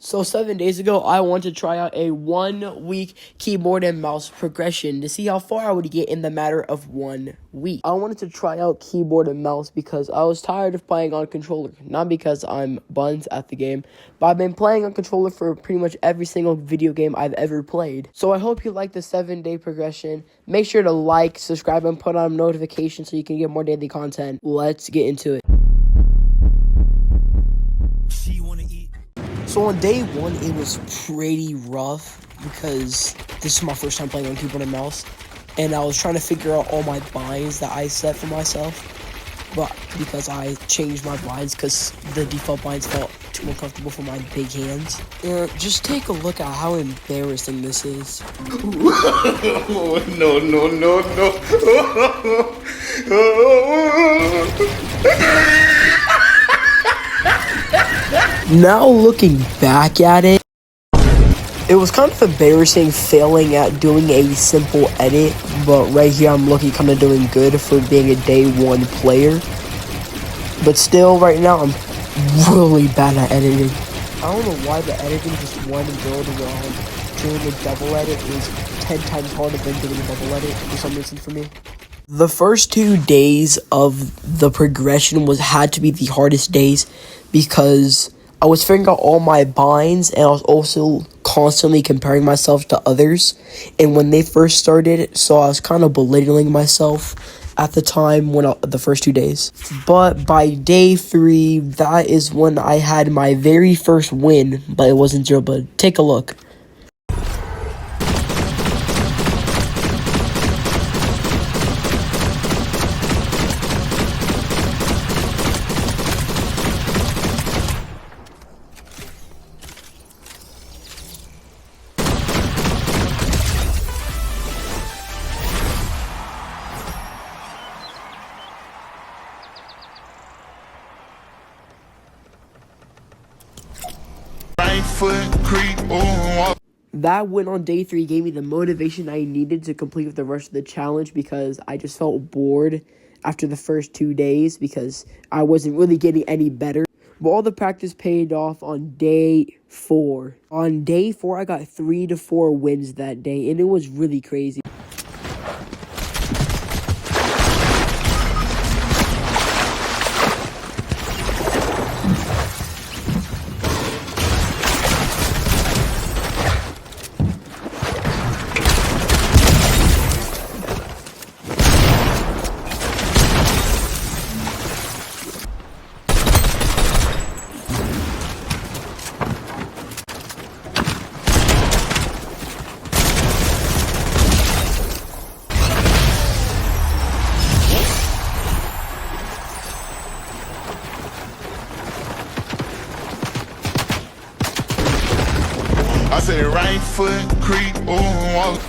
So 7 days ago, I wanted to try out a 1 week keyboard and mouse progression to see how far I would get in the matter of 1 week. I wanted to try out keyboard and mouse because I was tired of playing on controller. Not because I'm buns at the game, but I've been playing on controller for pretty much every single video game I've ever played. So I hope you like the 7-day progression. Make sure to like, subscribe, and put on notifications so you can get more daily content. Let's get into it. So on day one, it was pretty rough because this is my first time playing on keyboard and mouse, and I was trying to figure out all my binds that I set for myself, but because I changed my binds because the default binds felt too uncomfortable for my big hands. Just take a look at how embarrassing this is. No. Now looking back at it, it was kind of embarrassing failing at doing a simple edit, but right here I'm looking kind of doing good for being a day one player. But still, right now I'm really bad at editing. I don't know why the editing just one build around doing a double edit is 10 times harder than doing a double edit for some reason for me. The first 2 days of the progression had to be the hardest days because I was figuring out all my binds, and I was also constantly comparing myself to others. And when they first started, so I was kind of belittling myself at the time the first 2 days. But by day 3, that is when I had my very first win, but it wasn't zero. But take a look. That win on day 3 gave me the motivation I needed to complete with the rest of the challenge because I just felt bored after the first 2 days because I wasn't really getting any better. But all the practice paid off on day 4. On day 4, I got 3 to 4 wins that day, and it was really crazy. I said right foot creep, ooh.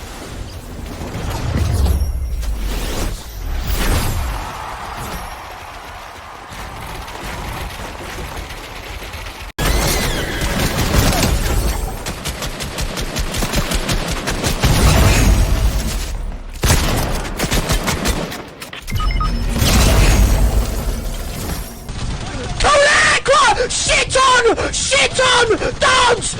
Shit on! Dance!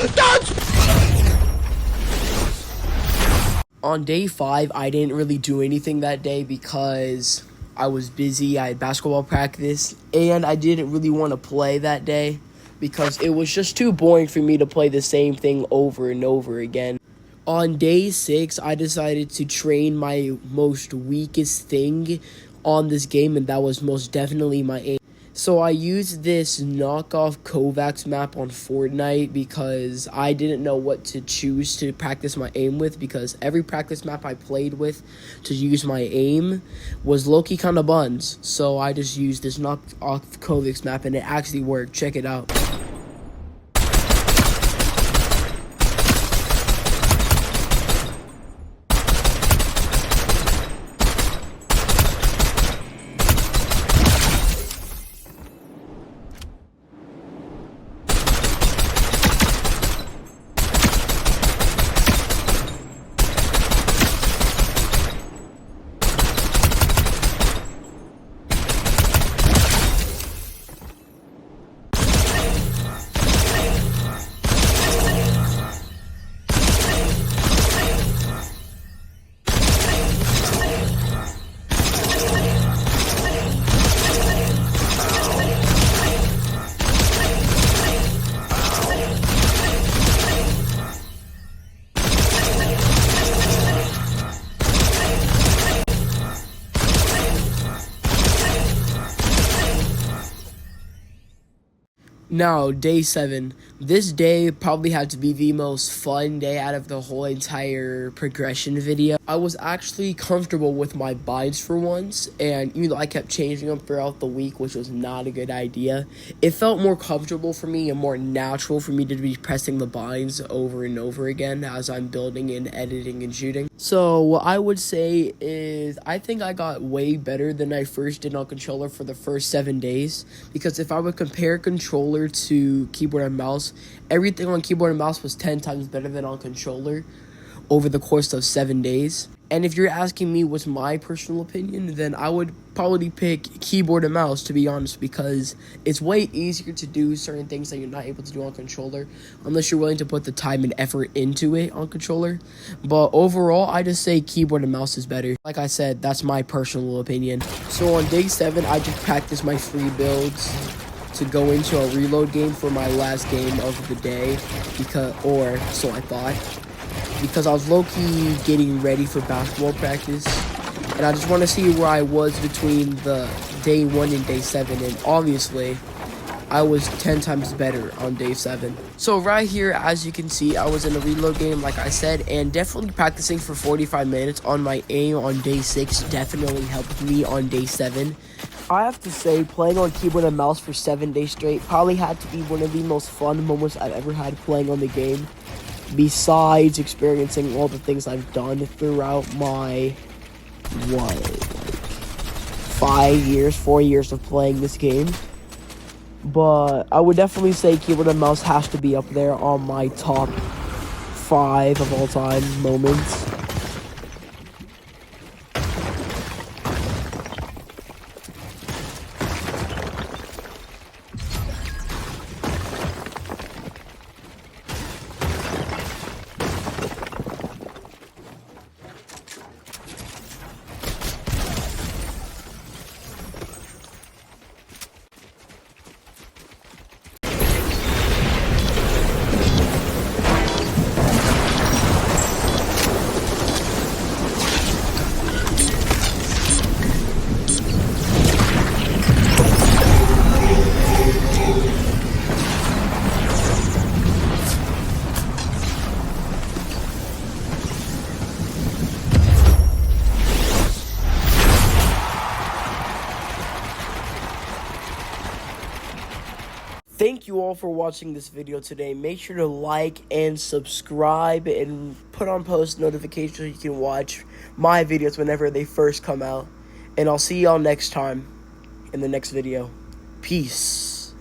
On day 5, I didn't really do anything that day because I was busy. I had basketball practice, and I didn't really want to play that day because it was just too boring for me to play the same thing over and over again. On day 6, I decided to train my most weakest thing on this game, and that was most definitely my aim. So I used this knockoff Kovacs map on Fortnite because I didn't know what to choose to practice my aim with because every practice map I played with to use my aim was low-key kind of buns. So I just used this knockoff Kovacs map, and it actually worked. Check it out. Now, day 7. This day probably had to be the most fun day out of the whole entire progression video. I was actually comfortable with my binds for once, and even though I kept changing them throughout the week, which was not a good idea, it felt more comfortable for me and more natural for me to be pressing the binds over and over again as I'm building and editing and shooting. So what I would say is I think I got way better than I first did on controller for the first 7 days, because if I would compare controller to keyboard and mouse, everything on keyboard and mouse was 10 times better than on controller over the course of 7 days. And if you're asking me what's my personal opinion, then I would probably pick keyboard and mouse, to be honest, because it's way easier to do certain things that you're not able to do on controller unless you're willing to put the time and effort into it on controller. But overall, I just say keyboard and mouse is better. Like I said, that's my personal opinion. So on day 7, I just practiced my free builds to go into a reload game for my last game of the day, so I thought, because I was low-key getting ready for basketball practice, and I just want to see where I was between the day 1 and day 7, and obviously I was 10 times better on day 7. So right here, as you can see, I was in a reload game, like I said, and definitely practicing for 45 minutes on my aim on day 6 definitely helped me on day 7. I have to say, playing on keyboard and mouse for 7 days straight probably had to be one of the most fun moments I've ever had playing on the game, besides experiencing all the things I've done throughout my, 4 years of playing this game. But I would definitely say keyboard and mouse has to be up there on my top 5 of all time moments. Thank you all for watching this video today. Make sure to like and subscribe and put on post notifications so you can watch my videos whenever they first come out. And I'll see y'all next time in the next video. Peace.